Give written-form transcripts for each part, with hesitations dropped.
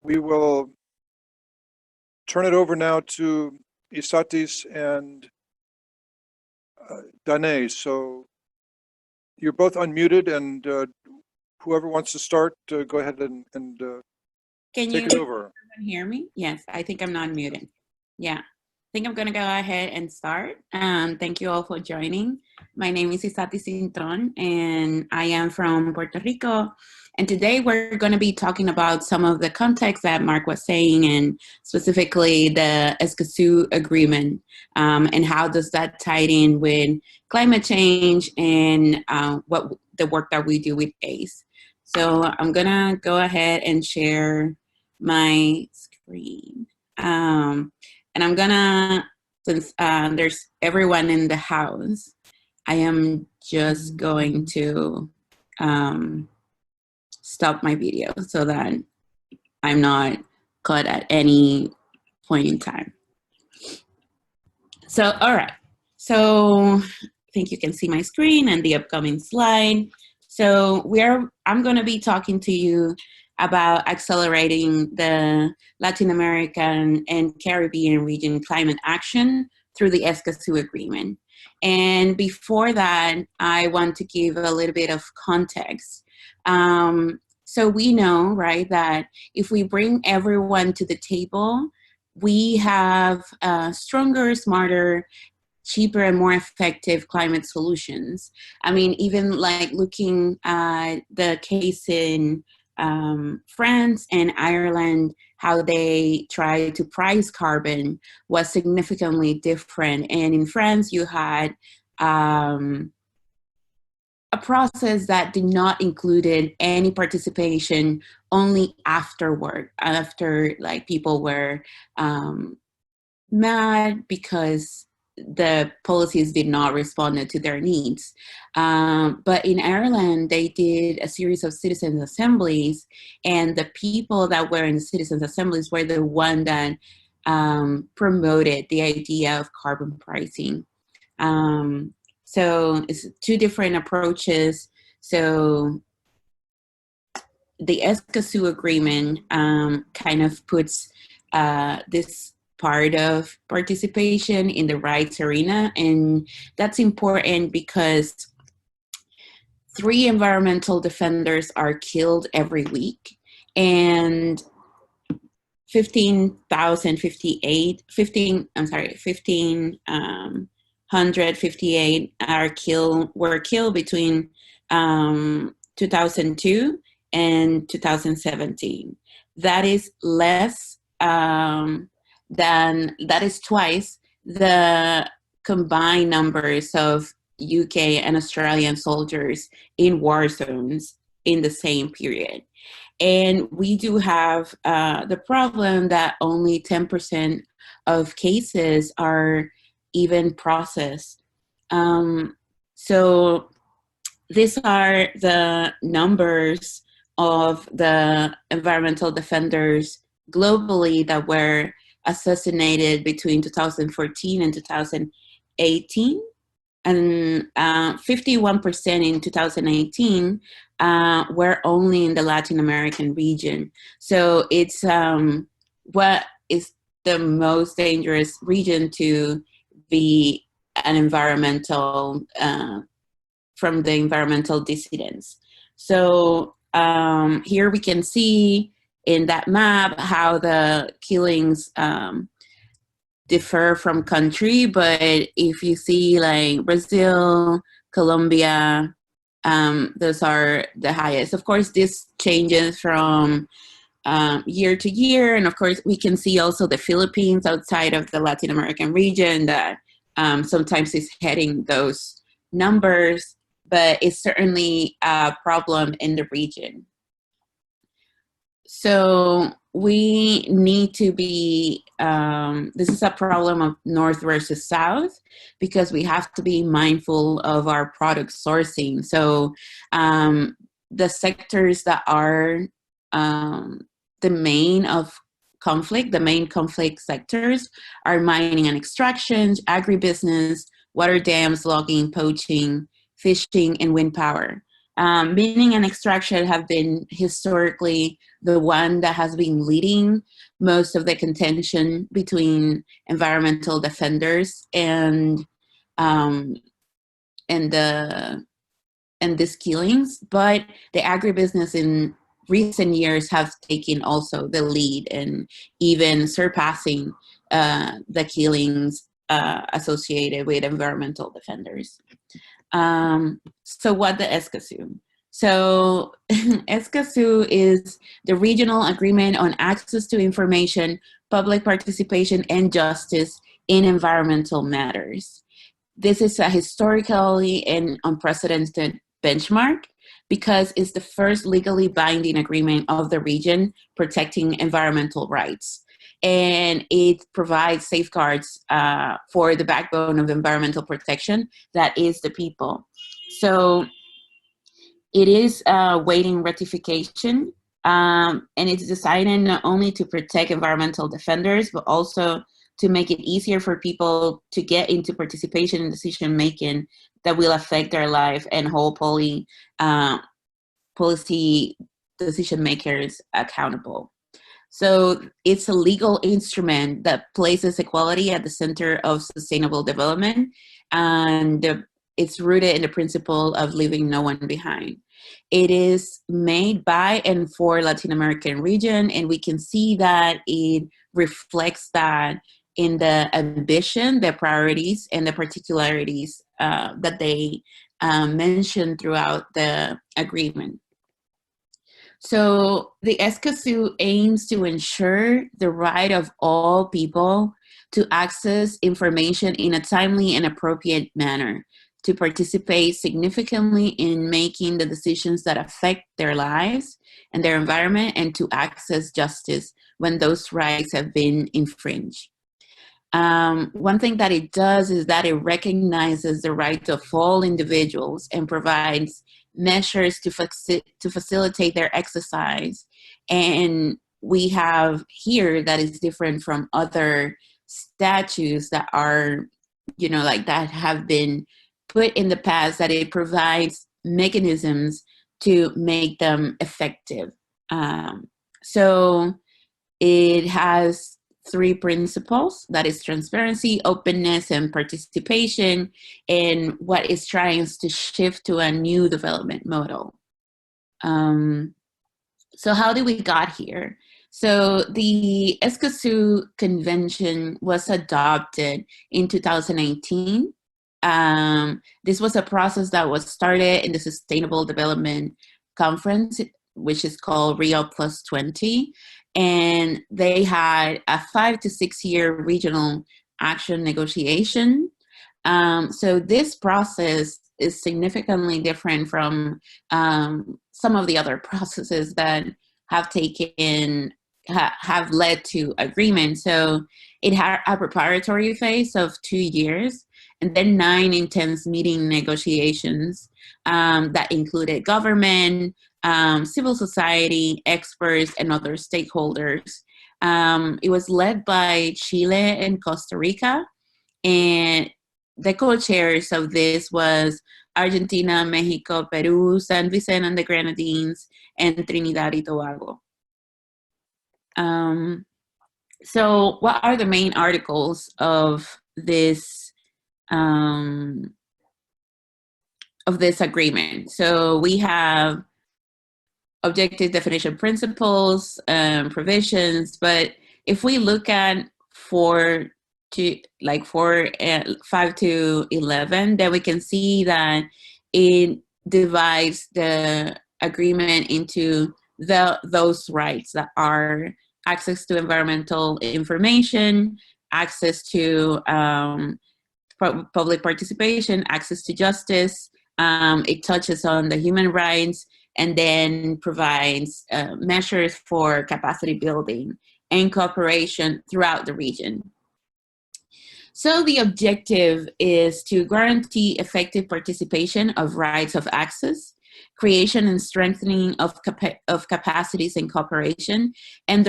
we will turn it over now to Isatis and Danae. So you're both unmuted, and whoever wants to start, go ahead and Can take you it over. hear me? Yes, I think I'm not muted. Yeah, I think I'm gonna go ahead and start. Thank you all for joining. My name is Isatis Cintron, and I am from Puerto Rico. And today we're going to be talking about some of the context that Mark was saying, and specifically the ECOS agreement, and how does that tie in with climate change and what the work that we do with ACE. So I'm going to go ahead and share my screen. And I'm going to, since there's everyone in the house, I am just going to stop my video so that I'm not cut at any point in time. So, all right. So I think you can see my screen and the upcoming slide. So I'm going to be talking to you about accelerating the Latin American and Caribbean region climate action through the ECOS agreement. And before that, I want to give a little bit of context. So we know, right, that if we bring everyone to the table, we have stronger, smarter, cheaper, and more effective climate solutions. I mean, even like looking at the case in France and Ireland, how they try to price carbon was significantly different. And in France, you had a process that did not include any participation only afterward, after like people were mad because the policies did not respond to their needs. But in Ireland, they did a series of citizens' assemblies, and the people that were in the citizens' assemblies were the one that promoted the idea of carbon pricing. So it's two different approaches. So the ECOS agreement kind of puts this part of participation in the rights arena, and that's important because 3 environmental defenders are killed every week, and 1,558 were killed between 2002 and 2017. That is less that is twice the combined numbers of UK and Australian soldiers in war zones in the same period. And we do have the problem that only 10% of cases are even processed. So these are the numbers of the environmental defenders globally that were assassinated between 2014 and 2018. And 51% in 2018 were only in the Latin American region. So it's what is the most dangerous region to be an environmental, from the environmental dissidents. So here we can see in that map how the killings differ from country, but if you see like Brazil, Colombia, those are the highest. Of course, this changes from year to year, and of course we can see also the Philippines outside of the Latin American region that sometimes is heading those numbers, but it's certainly a problem in the region. So we need to be, this is a problem of North versus South, because we have to be mindful of our product sourcing. So the sectors that are the main conflict sectors are mining and extractions, agribusiness, water dams, logging, poaching, fishing, and wind power. Mining and extraction have been historically the one that has been leading most of the contention between environmental defenders and these killings, but the agribusiness in recent years have taken also the lead and even surpassing the killings associated with environmental defenders. So what the ESCOSU? So ESCOSU is the regional agreement on access to information, public participation, and justice in environmental matters. This is a historically and unprecedented benchmark because it's the first legally binding agreement of the region protecting environmental rights. And it provides safeguards for the backbone of environmental protection, that is the people. So it is awaiting ratification, and it's designed not only to protect environmental defenders, but also to make it easier for people to get into participation in decision making that will affect their life and hold policy decision makers accountable. So it's a legal instrument that places equality at the center of sustainable development, and it's rooted in the principle of leaving no one behind. It is made by and for Latin American region, and we can see that it reflects that in the ambition, the priorities, and the particularities that they mention throughout the agreement. So the ESCOSU aims to ensure the right of all people to access information in a timely and appropriate manner, to participate significantly in making the decisions that affect their lives and their environment, and to access justice when those rights have been infringed. One thing that it does is that it recognizes the rights of all individuals and provides measures to facilitate their exercise. And we have here that is different from other statutes that are, like that have been put in the past, that it provides mechanisms to make them effective. So it has 3 principles, that is transparency, openness, and participation, and what is trying to shift to a new development model. So how did we got here? So the ESCOSU Convention was adopted in 2018. This was a process that was started in the Sustainable Development Conference, which is called Rio Plus 20. And they had a 5 to 6 year regional action negotiation. So this process is significantly different from some of the other processes that have have led to agreement. So it had a preparatory phase of 2 years, and then 9 intense meeting negotiations that included government, civil society, experts, and other stakeholders. It was led by Chile and Costa Rica, and the co-chairs of this was Argentina, Mexico, Peru, San Vicente and the Grenadines, and Trinidad y Tobago. So what are the main articles of this agreement? So we have objective definition principles, provisions, but if we look at 5 to 11, then we can see that it divides the agreement into those rights that are access to environmental information, access to public participation, access to justice. It touches on the human rights, and then provides measures for capacity building and cooperation throughout the region. So the objective is to guarantee effective participation of rights of access, creation and strengthening of capacities and cooperation, and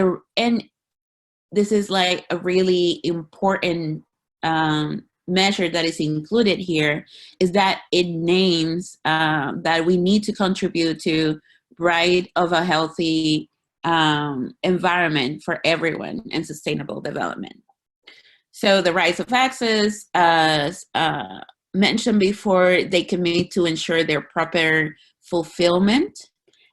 this is like a really important measure that is included here is that it names that we need to contribute to right of a healthy environment for everyone and sustainable development. So the rights of access, as mentioned before, they commit to ensure their proper fulfillment.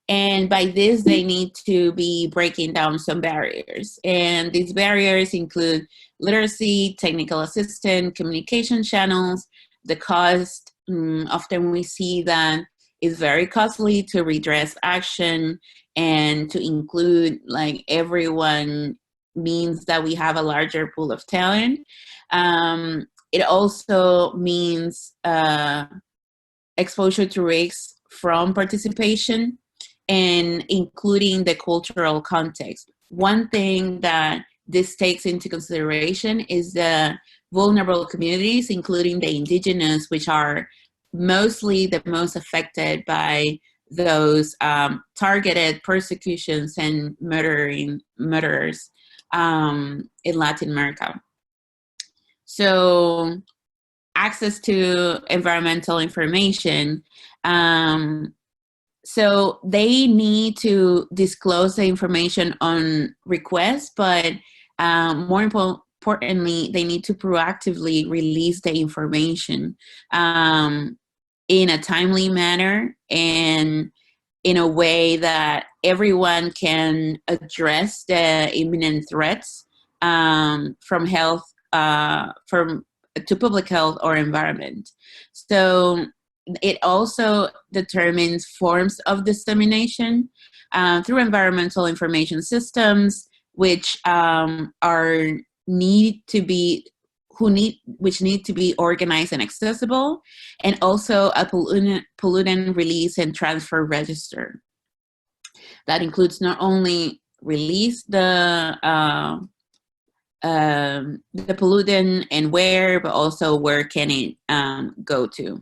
And by this, they need to be breaking down some barriers. And these barriers include literacy, technical assistance, communication channels, the cost. Often we see that it's very costly to redress action, and to include like everyone means that we have a larger pool of talent. It also means exposure to risks from participation, and including the cultural context. One thing that this takes into consideration is the vulnerable communities, including the indigenous, which are mostly the most affected by those targeted persecutions and murderers in Latin America. So access to environmental information. So they need to disclose the information on request, but more importantly, they need to proactively release the information in a timely manner and in a way that everyone can address the imminent threats from health, to public health or environment. So it also determines forms of dissemination through environmental information systems, which need to be organized and accessible, and also a pollutant release and transfer register that includes not only release the pollutant and where, but also where can it go to.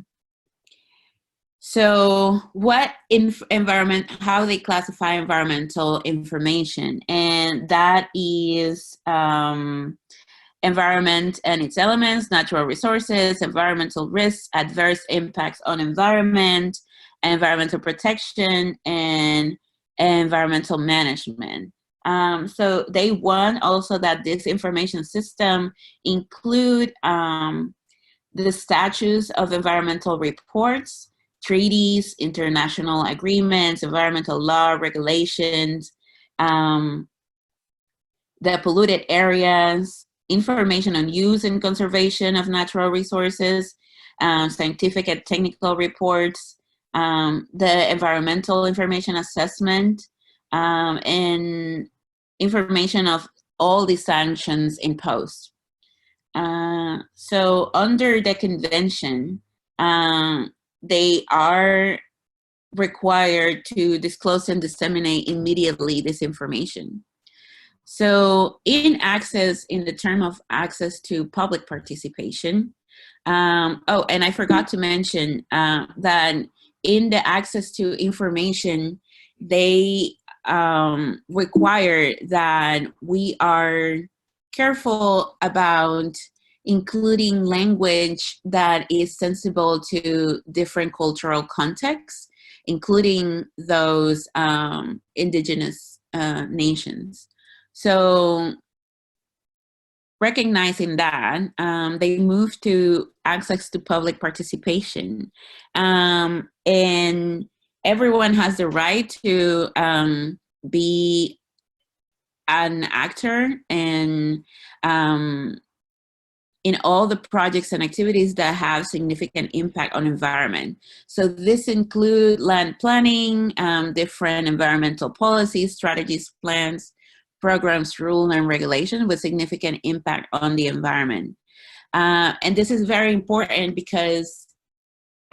So how they classify environmental information, and that is environment and its elements, natural resources, environmental risks, adverse impacts on environment, environmental protection, and environmental management. So they want also that this information system include the statutes of environmental reports, treaties, international agreements, environmental law, regulations, the polluted areas, information on use and conservation of natural resources, scientific and technical reports, the environmental information assessment, and information of all the sanctions imposed. So under the convention, they are required to disclose and disseminate immediately this information. So in the term of access to public participation, and I forgot to mention that in the access to information, they require that we are careful about including language that is sensible to different cultural contexts, including those indigenous nations. So recognizing that, they moved to access to public participation. And everyone has the right to be an actor and in all the projects and activities that have significant impact on environment. So this include land planning, different environmental policies, strategies, plans, programs, rules, and regulations with significant impact on the environment. And this is very important because,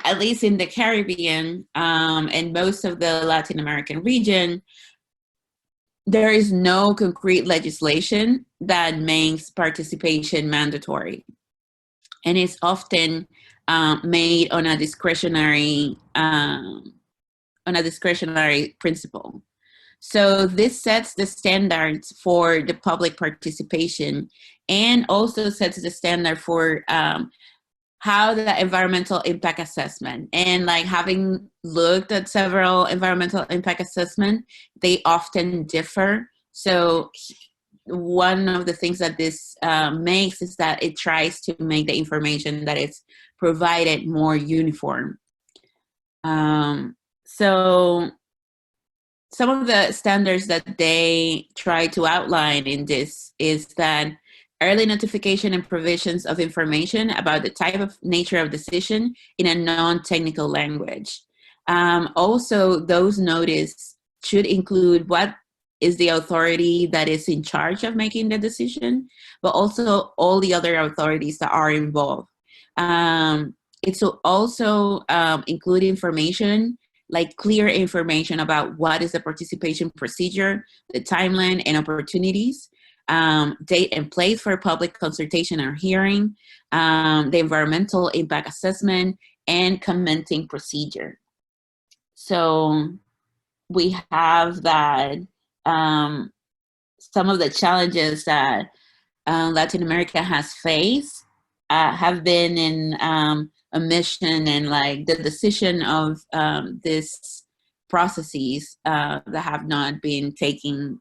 at least in the Caribbean and most of the Latin American region, there is no concrete legislation that makes participation mandatory. And it's often made on a discretionary principle. So this sets the standards for the public participation, and also sets the standard for how the environmental impact assessment, and like having looked at several environmental impact assessment, they often differ. So one of the things that this makes is that it tries to make the information that is provided more uniform. So some of the standards that they try to outline in this is that early notification and provisions of information about the type of nature of decision in a non-technical language. Also, those notice should include what is the authority that is in charge of making the decision, but also all the other authorities that are involved. It will also include information, like clear information about what is the participation procedure, the timeline and opportunities, date and place for public consultation or hearing, the environmental impact assessment, and commenting procedure. So we have that some of the challenges that Latin America has faced have been in omission and like the decision of these processes that have not been taking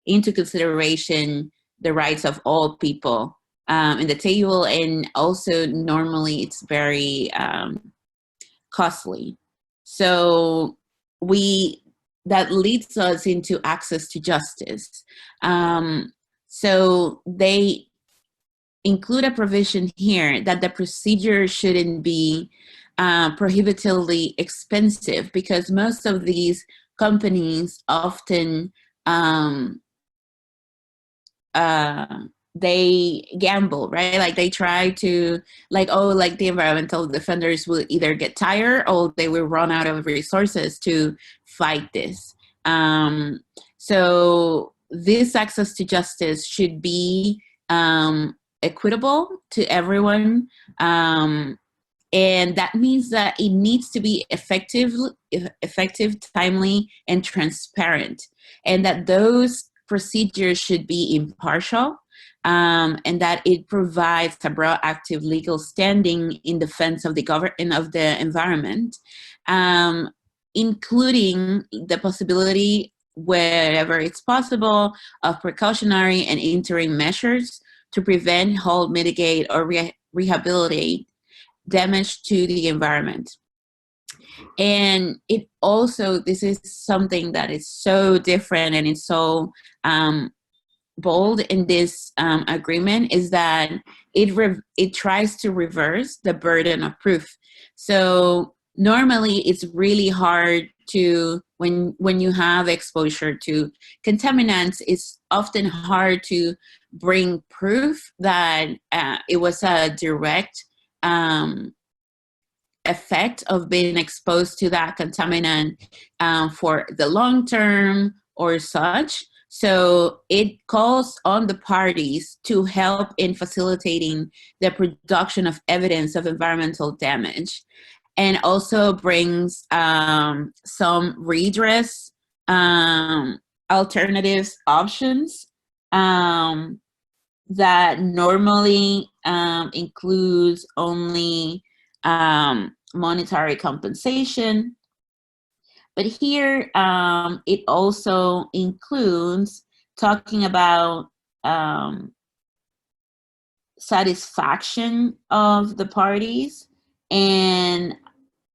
into consideration the rights of all people in the table, and also normally it's very costly. So that leads us into access to justice. So they include a provision here that the procedure shouldn't be prohibitively expensive, because most of these companies often they gamble, right? Like they try to, like, oh, like the environmental defenders will either get tired or they will run out of resources to fight this. So this access to justice should be equitable to everyone. And that means that it needs to be effective, timely, and transparent. And that those procedures should be impartial, and that it provides a proactive legal standing in defense of the government of the environment, including the possibility, wherever it's possible, of precautionary and interim measures to prevent, halt, mitigate, or rehabilitate damage to the environment. And it also, this is something that is so different and it's so bold in this agreement, is that it tries to reverse the burden of proof. So normally it's really hard to, when you have exposure to contaminants, it's often hard to bring proof that it was a direct effect of being exposed to that contaminant for the long term or such. So it calls on the parties to help in facilitating the production of evidence of environmental damage, and also brings some redress alternatives options that normally includes only monetary compensation. But here it also includes talking about satisfaction of the parties, and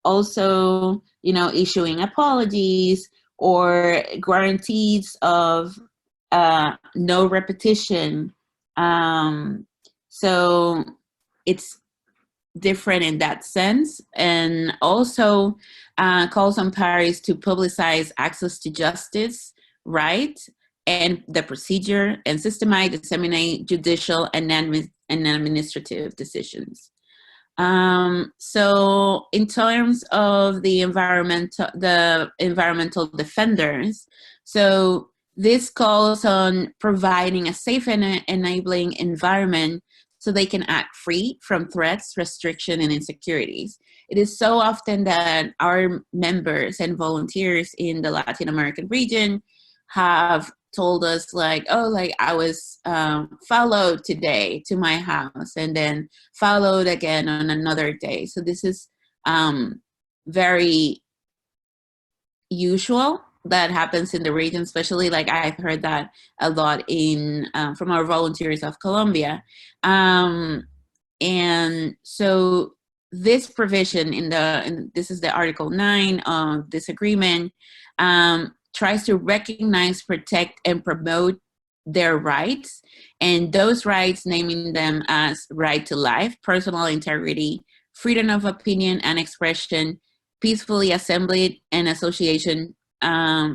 also, you know, issuing apologies or guarantees of no repetition. So it's different in that sense, and also calls on parties to publicize access to justice, right, and the procedure, and systematically disseminate judicial and administrative decisions. So in terms of the environmental defenders, so this calls on providing a safe and enabling environment so they can act free from threats, restriction, and insecurities. It is so often that our members and volunteers in the Latin American region have told us like, oh, like I was followed today to my house and then followed again on another day. So this is very usual that happens in the region, especially like I've heard that a lot in from our volunteers of Colombia. And so this provision this is the Article 9 of this agreement, tries to recognize, protect, and promote their rights, and those rights naming them as right to life, personal integrity, freedom of opinion and expression, peacefully assembly and association,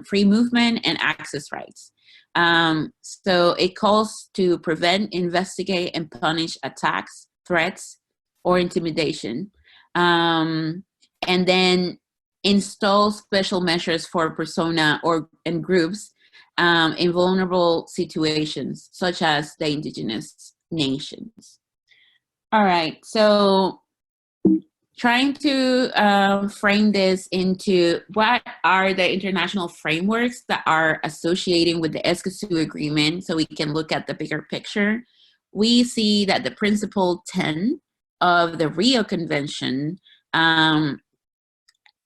free movement, and access rights. So it calls to prevent, investigate, and punish attacks, threats, or intimidation. And then install special measures for persona and groups in vulnerable situations, such as the indigenous nations. All right, so trying to frame this into what are the international frameworks that are associating with the Escazú Agreement so we can look at the bigger picture. We see that the Principle 10 of the Rio Convention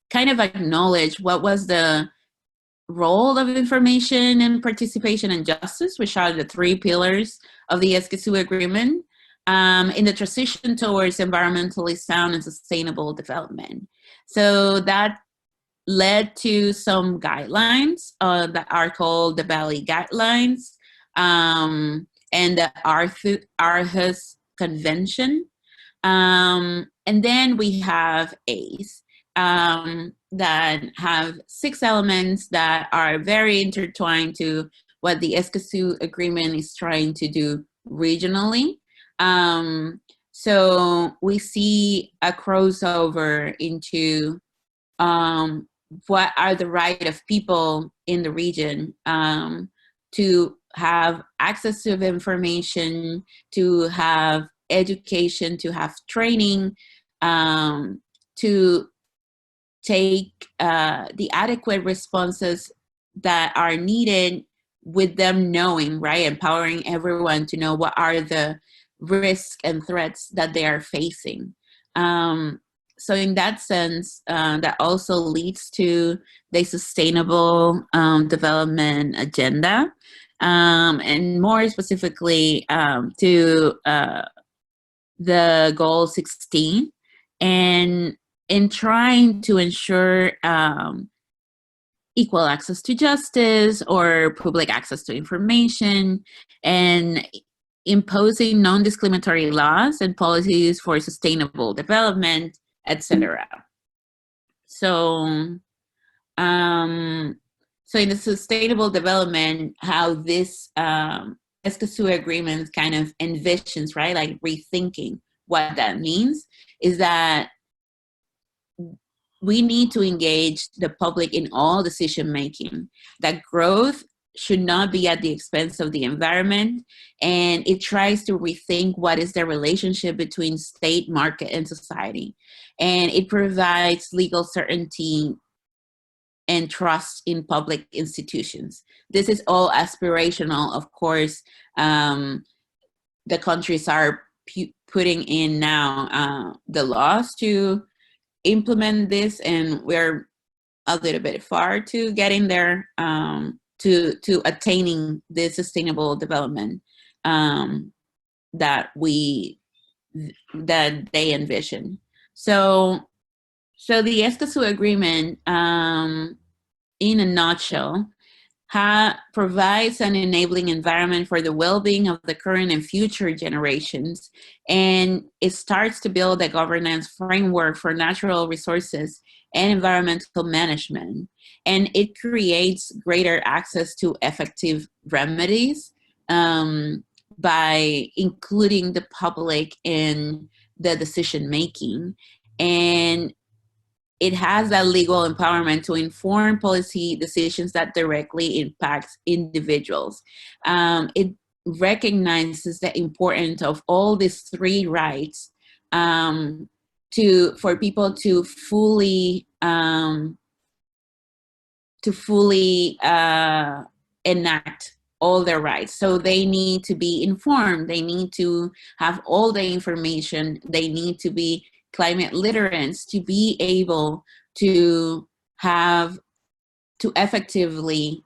kind of acknowledge what was the role of information and participation and justice, which are the 3 pillars of the Escazú Agreement, in the transition towards environmentally sound and sustainable development. So that led to some guidelines that are called the Bali Guidelines and the Aarhus Convention. And then we have ACE that have 6 elements that are very intertwined to what the Escazú Agreement is trying to do regionally. So we see a crossover into what are the right of people in the region to have access to information, to have education, to have training, to take the adequate responses that are needed with them knowing, right? Empowering everyone to know what are the risks and threats that they are facing. So in that sense, that also leads to the sustainable development agenda, and more specifically to the goal 16, and in trying to ensure equal access to justice or public access to information, and imposing non-discriminatory laws and policies for sustainable development, etc. So, so in the sustainable development, how this Escazú Agreement kind of envisions, right, like rethinking what that means, is that we need to engage the public in all decision making, that growth should not be at the expense of the environment, and it tries to rethink what is the relationship between state, market, and society. And it provides legal certainty and trust in public institutions. This is all aspirational, of course. The countries are putting in now the laws to implement this, and we're a little bit far to getting there, to attaining the sustainable development that they envision. So the Escazú Agreement, in a nutshell, provides an enabling environment for the well-being of the current and future generations, and it starts to build a governance framework for natural resources and environmental management, and it creates greater access to effective remedies by including the public in the decision making, and it has that legal empowerment to inform policy decisions that directly impact individuals. It recognizes the importance of all these 3 rights for people to fully enact all their rights. So they need to be informed. They need to have all the information. They need to be climate literate to be able to have, to effectively,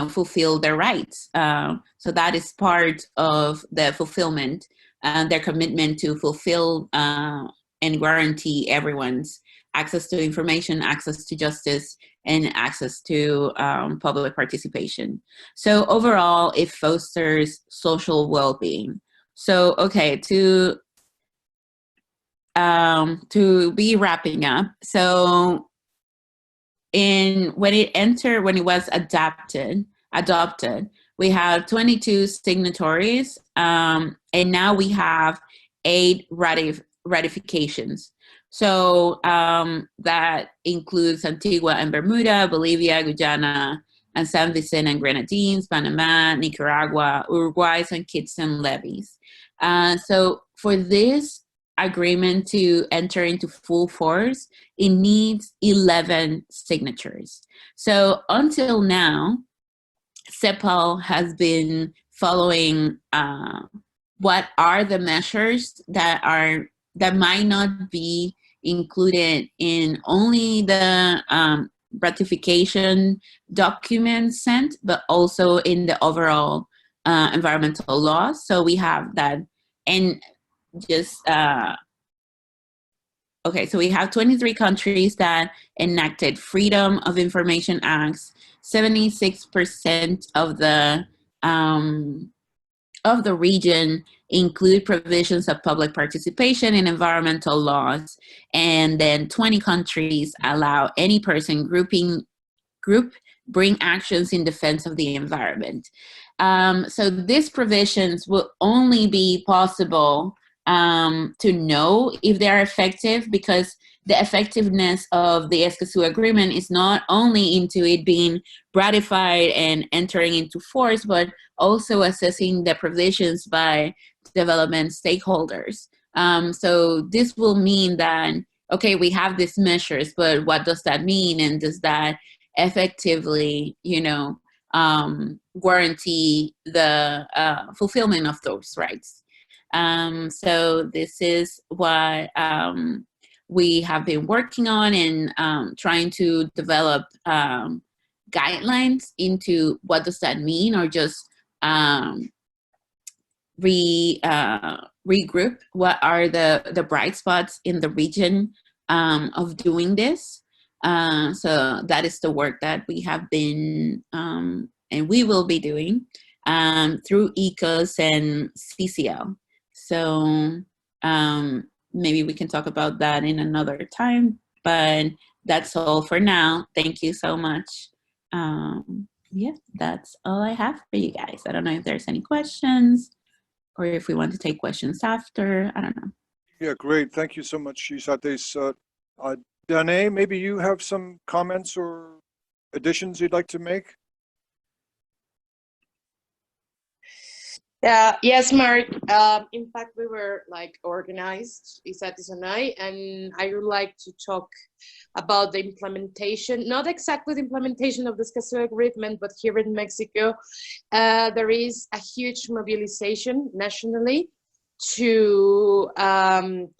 fulfill their rights. So that is part of the fulfillment and their commitment to fulfill and guarantee everyone's access to information, access to justice, and access to public participation. So overall, it fosters social well-being. So, okay, to be wrapping up. So when it was adopted, we have 22 signatories, and now we have 8 ratifications. So that includes Antigua and Bermuda, Bolivia, Guyana, and San Vicente and Grenadines, Panama, Nicaragua, Uruguay, and Kitts and Levis. So for this agreement to enter into full force, it needs 11 signatures. So until now, CEPAL has been following what are the measures that might not be included in only the ratification documents sent, but also in the overall environmental laws. So we have that, and just okay, so we have 23 countries that enacted Freedom of Information Acts. 76% of the region include provisions of public participation in environmental laws, and then 20 countries allow any person group bring actions in defense of the environment. So these provisions will only be possible to know if they are effective, because the effectiveness of the Escazú Agreement is not only into it being ratified and entering into force, but also assessing the provisions by development stakeholders. So this will mean that, okay, we have these measures, but what does that mean? And does that effectively, guarantee the fulfillment of those rights? So this is what we have been working on, and trying to develop guidelines into what does that mean, or just regroup what are the bright spots in the region of doing this. So that is the work that we have been and we will be doing through ECOS and CCL. So maybe we can talk about that in another time, but that's all for now. Thank you so much. Yeah, that's all I have for you guys. I don't know if there's any questions, or if we want to take questions after. I don't know. Yeah, great. Thank you so much, Isatis. Danae, maybe you have some comments or additions you'd like to make? Yes, Mark. In fact, we were organized, Isatis and I would like to talk about the implementation, not exactly the implementation of the Escazú Agreement, but here in Mexico, there is a huge mobilization nationally to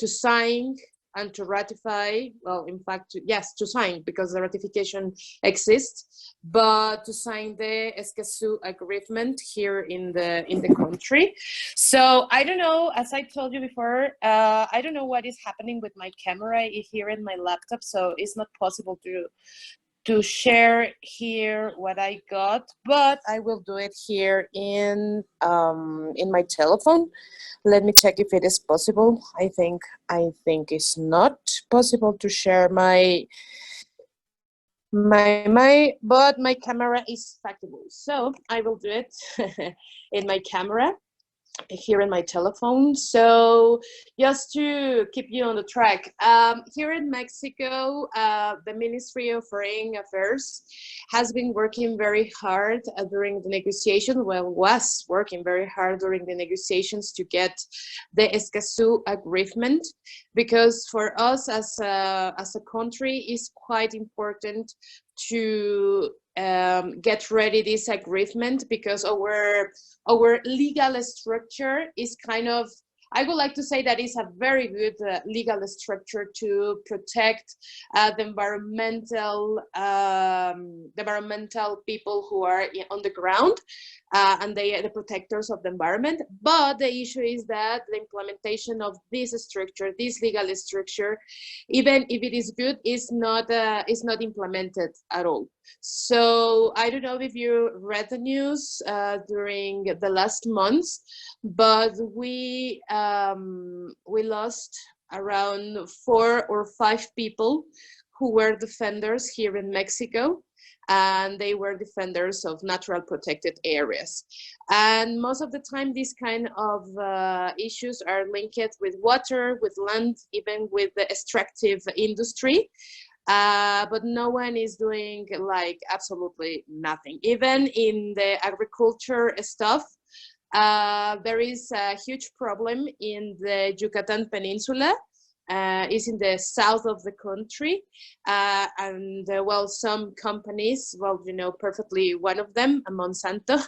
sign and to ratify, well, in fact, yes, to sign, because the ratification exists, but to sign the Escazú Agreement here in the country. So I don't know, as I told you before, I don't know what is happening with my camera here in my laptop, so it's not possible to share here what I got, but I will do it here in my telephone. Let me check if it is possible. I think it's not possible to share my but my camera is factable. So I will do it in my camera here in my telephone. So just to keep you on the track, here in Mexico, the Ministry of Foreign Affairs has been working very hard during the negotiation, was working very hard during the negotiations to get the Escazú Agreement, because for us as a country, it's quite important to get ready this agreement, because our legal structure is kind of, I would like to say that it's a very good legal structure to protect the environmental people who are on the ground, and they are the protectors of the environment. But the issue is that the implementation of this structure, this legal structure, even if it is good, is not implemented at all. So I don't know if you read the news during the last months, but we lost around 4 or 5 people who were defenders here in Mexico, and they were defenders of natural protected areas. And most of the time, these kind of issues are linked with water, with land, even with the extractive industry. But no one is doing like absolutely nothing. Even in the agriculture stuff, there is a huge problem in the Yucatan Peninsula. Is in the south of the country, and well, some companies, well, you know perfectly, one of them, Monsanto,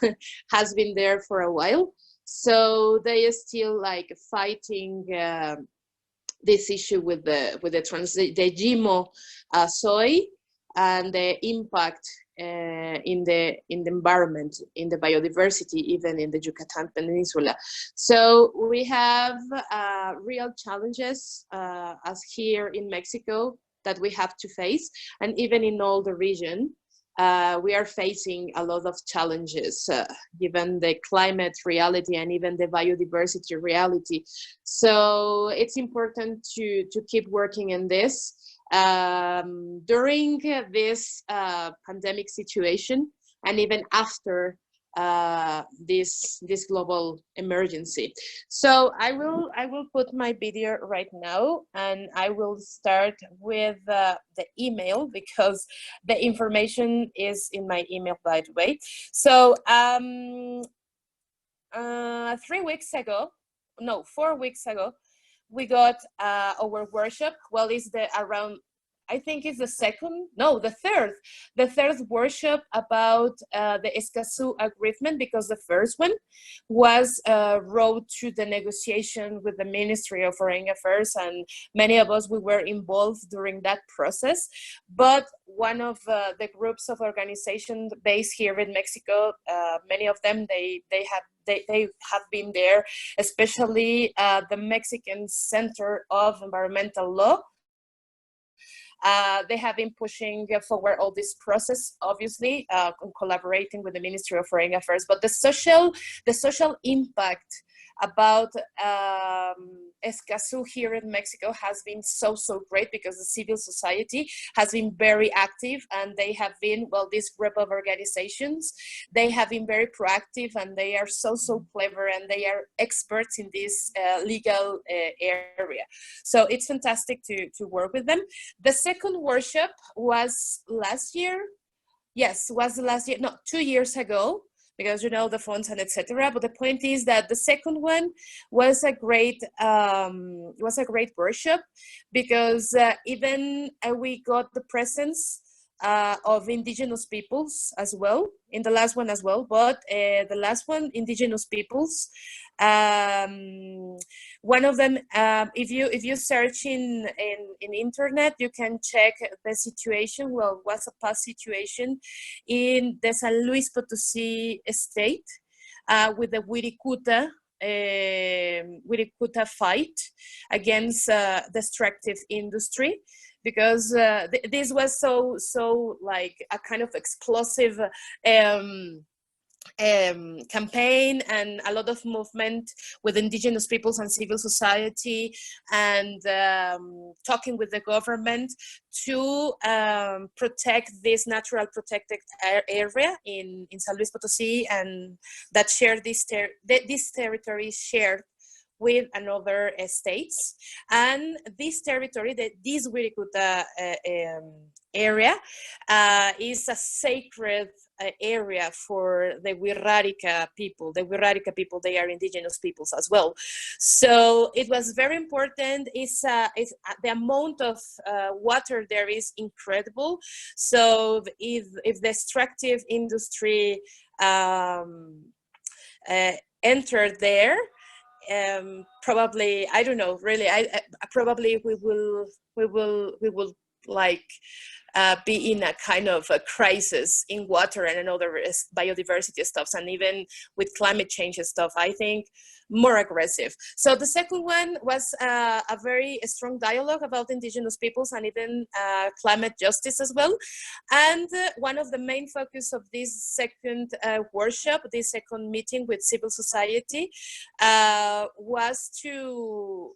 has been there for a while. So they are still like fighting this issue with the GMO soy and the impact in the environment, in the biodiversity, even in the Yucatan Peninsula. So we have real challenges as here in Mexico that we have to face, and even in all the region. We are facing a lot of challenges given the climate reality and even the biodiversity reality. So it's important to keep working in this. During this pandemic situation, and even after this global emergency. So I will put my video right now, and I will start with the email, because the information is in my email, by the way. So 4 weeks ago, we got our workshop. Well, it's I think it's the third workshop about the Escazú agreement, because the first one was road to the negotiation with the Ministry of Foreign Affairs, and many of us, we were involved during that process. But one of the groups of organizations based here in Mexico, many of them, they have been there, especially the Mexican Center of Environmental Law. They have been pushing forward all this process, obviously, collaborating with the Ministry of Foreign Affairs. But the social impact about Escazú here in Mexico has been so great, because the civil society has been very active, and they have been, well, this group of organizations, they have been very proactive, and they are so clever, and they are experts in this legal area. So it's fantastic to work with them. The second workshop was last year. Yes, was last year, no, 2 years ago, because you know the funds and etc. But the point is that the second one was a great workshop, because even we got the presence of indigenous peoples as well in the last one as well. But the last one, indigenous peoples, one of them, if you search in internet, you can check the situation. Well, what's a past situation in the San Luis Potosí state with the Wirikuta fight against the extractive industry, because this was so like a kind of explosive campaign, and a lot of movement with indigenous peoples and civil society, and talking with the government to protect this natural protected area in San Luis Potosí, and that share this territory shared with another states. And this territory, this Wirikuta area, is a sacred area for the Wirrarica people. The Wirrarica people, they are indigenous peoples as well. So it was very important. It's the amount of water there is incredible. So if the extractive industry entered there, probably, I don't know, really, I probably we will like be in a kind of a crisis in water and another biodiversity stuff, and even with climate change stuff, I think more aggressive. So the second one was a very strong dialogue about indigenous peoples and even climate justice as well. And one of the main focus of this second workshop, this second meeting with civil society, was to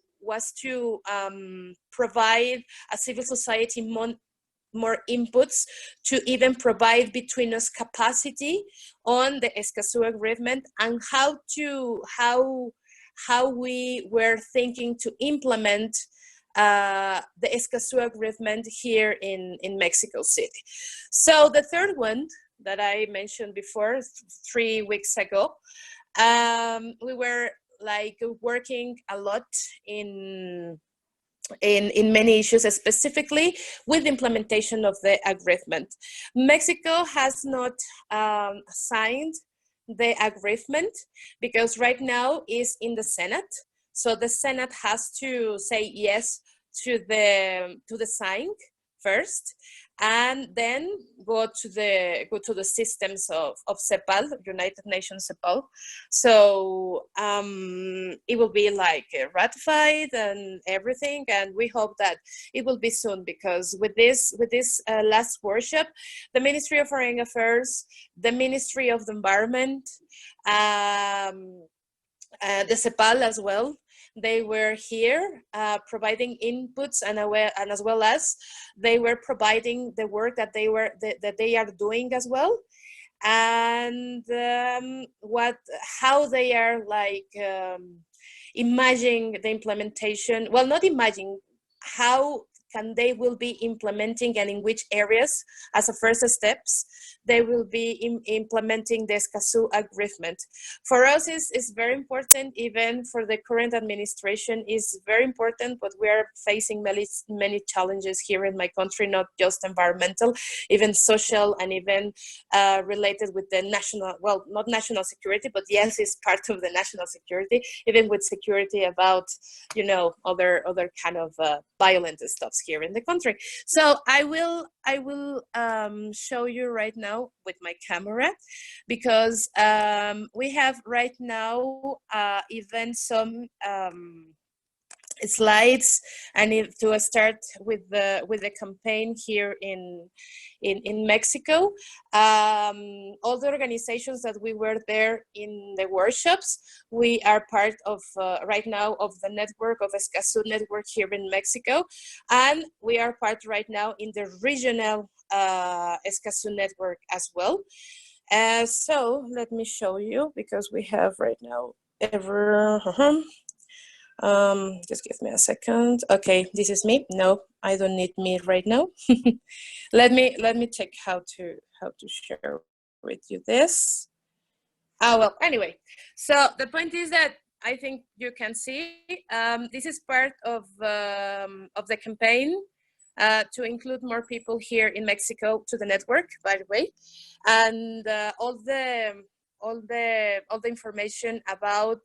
provide a civil society more inputs to even provide between us capacity on the Escazú agreement and how we were thinking to implement the Escazú agreement here in Mexico City. So the third one that I mentioned before, 3 weeks ago, we were like working a lot in many issues, specifically with implementation of the agreement. Mexico has not signed the agreement because right now is in the Senate. So the Senate has to say yes to the sign first, and then go to the systems of CEPAL, United Nations CEPAL. So it will be like ratified and everything, and we hope that it will be soon, because with this last workshop, the Ministry of Foreign Affairs, the Ministry of the Environment, the CEPAL as well, they were here providing inputs, and as well as they were providing the work that they are doing as well, and how they are like imagining the implementation. Well, not imagining, how they will be implementing, and in which areas as a first steps they will be implementing the Escazú agreement. For us, it's very important, even for the current administration, is very important, but we are facing many challenges here in my country, not just environmental, even social, and even related with the national, well, not national security, but yes, it's part of the national security, even with security about, you know, other kind of violent stuffs here in the country. So I will show you right now with my camera, because we have right now even some slides, and to start with the campaign here in Mexico. All the organizations that we were there in the workshops, we are part of right now of the network of Escazú network here in Mexico, and we are part right now in the regional Escazú network as well. So let me show you, because we have right now just give me a second. Okay, this is me. No, I don't need me right now. let me check how to share with you this. Oh, well, anyway, so the point is that I think you can see this is part of the campaign to include more people here in Mexico to the network, by the way, and all the information about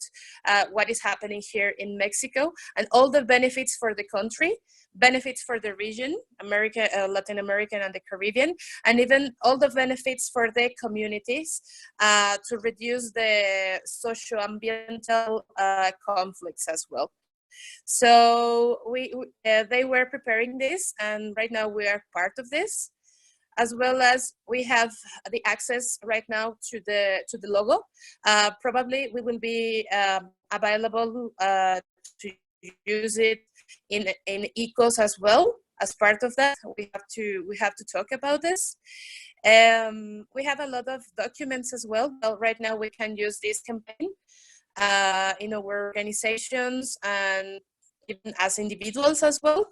what is happening here in Mexico, and all the benefits for the country, benefits for the region, America, Latin American and the Caribbean, and even all the benefits for the communities to reduce the socio-ambiental conflicts as well. So they were preparing this, and right now we are part of this, as well as we have the access right now to the logo. Probably we will be available to use it in ECOS as well. As part of that, we have to talk about this. We have a lot of documents as well. Well, right now we can use this campaign. in our organizations and even as individuals as well.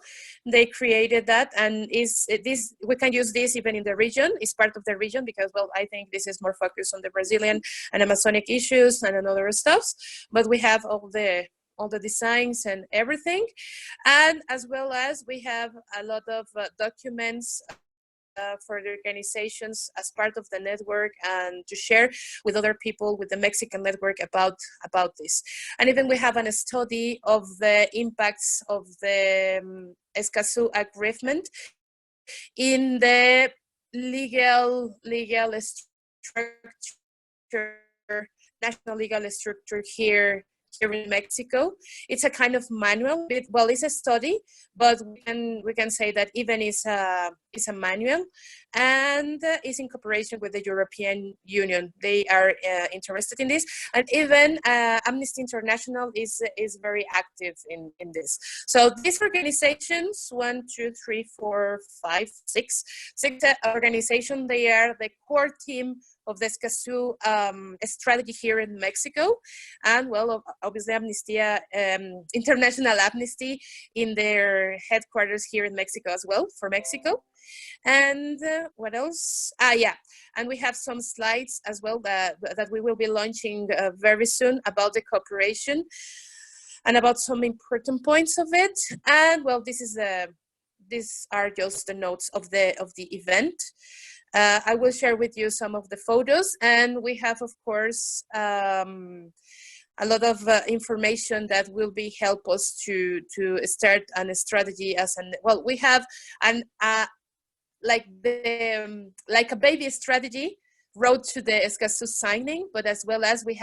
They created that, and we can use this even in the region. It's part of the region because, well, I think this is more focused on the Brazilian and Amazonic issues and other stuffs. But we have all the designs and everything, and as well as we have a lot of documents for the organizations as part of the network and to share with other people with the Mexican network about this. And even we have a study of the impacts of the Escazú agreement in the legal structure, national legal structure here in Mexico. It's a kind of manual. Well, it's a study, but we can say that even is a manual, and is in cooperation with the European Union. They are interested in this, and even Amnesty International is very active in this. So these organizations, 1, 2, 3, 4, 5, 6 organizations, they are the core team of the Escazú strategy here in Mexico, and well, obviously Amnesty, International Amnesty in their headquarters here in Mexico as well, for Mexico. And what else? Yeah, and we have some slides as well that we will be launching very soon about the cooperation and about some important points of it. And well, these are just the notes of the event. I will share with you some of the photos, and we have, of course, a lot of information that will be help us to start a strategy as well. We have like a baby strategy road to the Escazú signing, but as well as we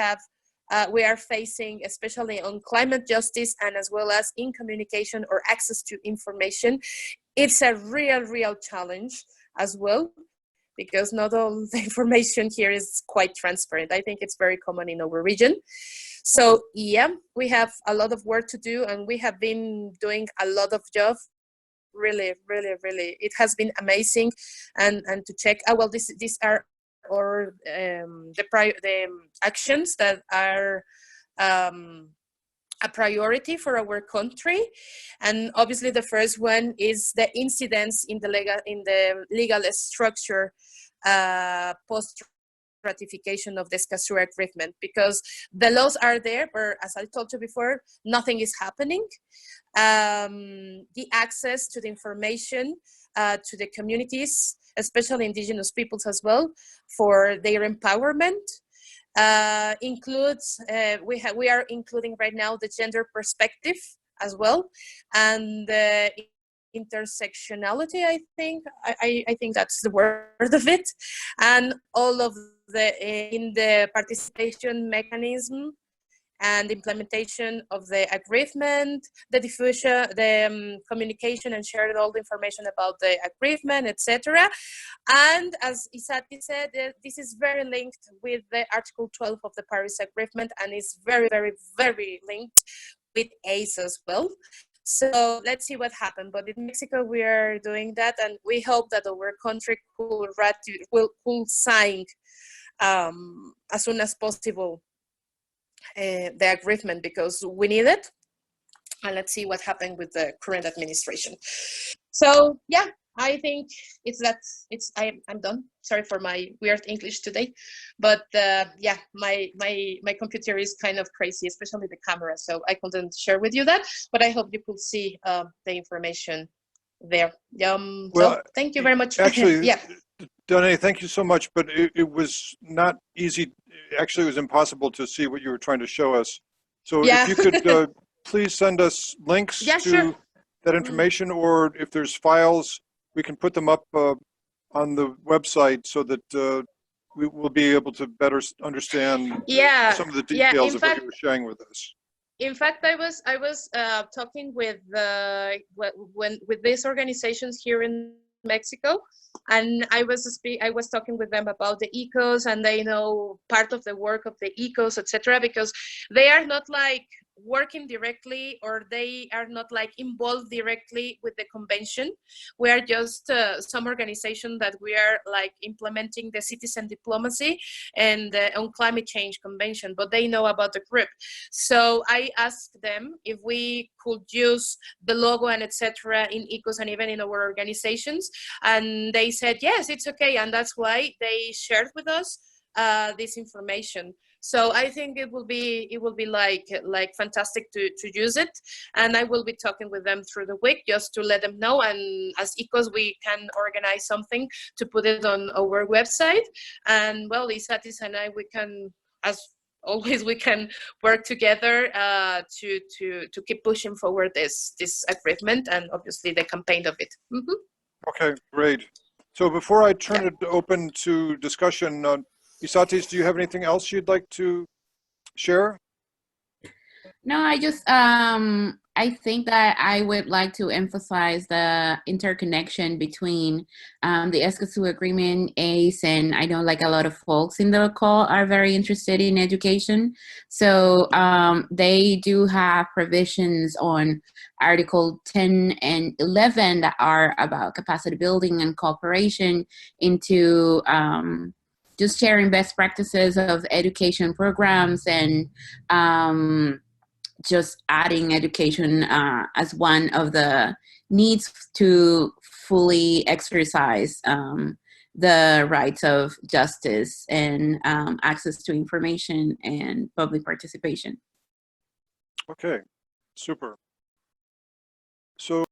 are facing, especially on climate justice and as well as in communication or access to information. It's a real challenge as well, because not all the information here is quite transparent. I think it's very common in our region. So yeah, we have a lot of work to do, and we have been doing a lot of job. Really, it has been amazing, and to check. Well, these are or the actions that are a priority for our country, and obviously the first one is the incidents in the legal structure post ratification of the Escazú agreement, because the laws are there, but as I told you before, nothing is happening. The access to the information to the communities, especially indigenous peoples as well, for their empowerment, includes we are including right now the gender perspective as well, and intersectionality. I think that's the word of it, and all of in the participation mechanism and implementation of the agreement, the diffusion, the communication and sharing all the information about the agreement, etc. And as Isatis said, this is very linked with the Article 12 of the Paris Agreement, and is very linked with ACE as well. So let's see what happens. But in Mexico, we are doing that, and we hope that our country will sign as soon as possible the agreement, because we need it. And let's see what happened with the current administration. So yeah, I think I'm done. Sorry for my weird English today, but yeah, my computer is kind of crazy, especially the camera, so I couldn't share with you that, but I hope you could see the information there. Well, so thank you very much. Actually, yeah. Danae, thank you so much, but it was not easy. Actually, it was impossible to see what you were trying to show us. So Yeah. if you could please send us links to sure. that information, or if there's files, we can put them up on the website so that we will be able to better understand some of the details of what you were sharing with us. In fact, I was talking with with these organizations here in Mexico, and I was talking with them about the ECOS, and they know part of the work of the ECOS, etc., because they are not like working directly, or they are not like involved directly with the convention. We are just some organization that we are like implementing the citizen diplomacy and on climate change convention, but they know about the group. So I asked them if we could use the logo and etc. in ECOS and even in our organizations, and they said yes, it's okay, and that's why they shared with us this information. So I think it will be like fantastic to use it, and I will be talking with them through the week just to let them know. And as ECOS, we can organize something to put it on our website. And well, Isatis and I, we can, as always, we can work together to keep pushing forward this agreement and obviously the campaign of it. Mm-hmm. Okay, great. So before I turn it open to discussion, Isatis, do you have anything else you'd like to share? No, I just, I think that I would like to emphasize the interconnection between the Escazú Agreement, ACE, and I know like a lot of folks in the call are very interested in education. So they do have provisions on Article 10 and 11 that are about capacity building and cooperation into just sharing best practices of education programs and just adding education as one of the needs to fully exercise the rights of justice and access to information and public participation. Okay, super. So